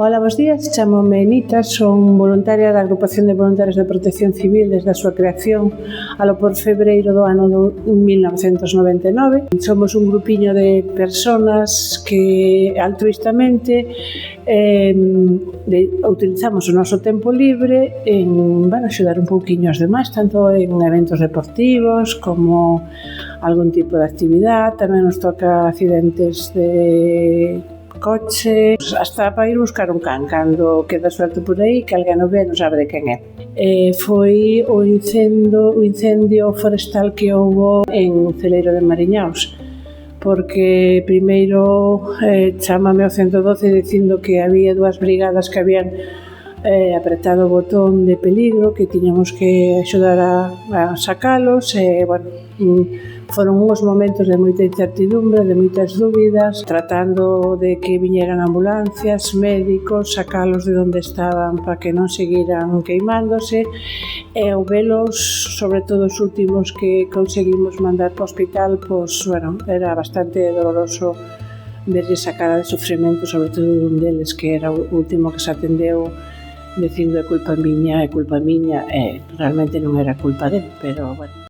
Ola, bos días, chamome Nita, son voluntaria da Agrupación de Voluntarios de Protección Civil desde a súa creación alo por febreiro do ano 1999. Somos un grupiño de persoas que altruistamente utilizamos o noso tempo libre en axudar un pouquiño aos demais, tanto en eventos deportivos como algún tipo de actividade. Tamén nos toca accidentes de coche, hasta para ir buscar un can cando queda suelto por aí que alguén o ve e non sabe de quen é. Foi o incendio forestal que houbo en Celeiro de Mariñaos, porque primeiro chámame ao 112 dicindo que había dúas brigadas que habían apretado o botón de peligro, que tiñamos que axudar a sacalos e, foron uns momentos de moita incertidumbre, de moitas dúbidas, tratando de que viñeran ambulancias, médicos, sacalos de onde estaban para que non seguiran queimándose e o velos, sobre todo os últimos que conseguimos mandar para o hospital, era bastante doloroso verlles a cara de sofrimento, sobre todo un deles que era o último que se atendeu dicindo é culpa miña, e realmente non era culpa dele, pero bueno.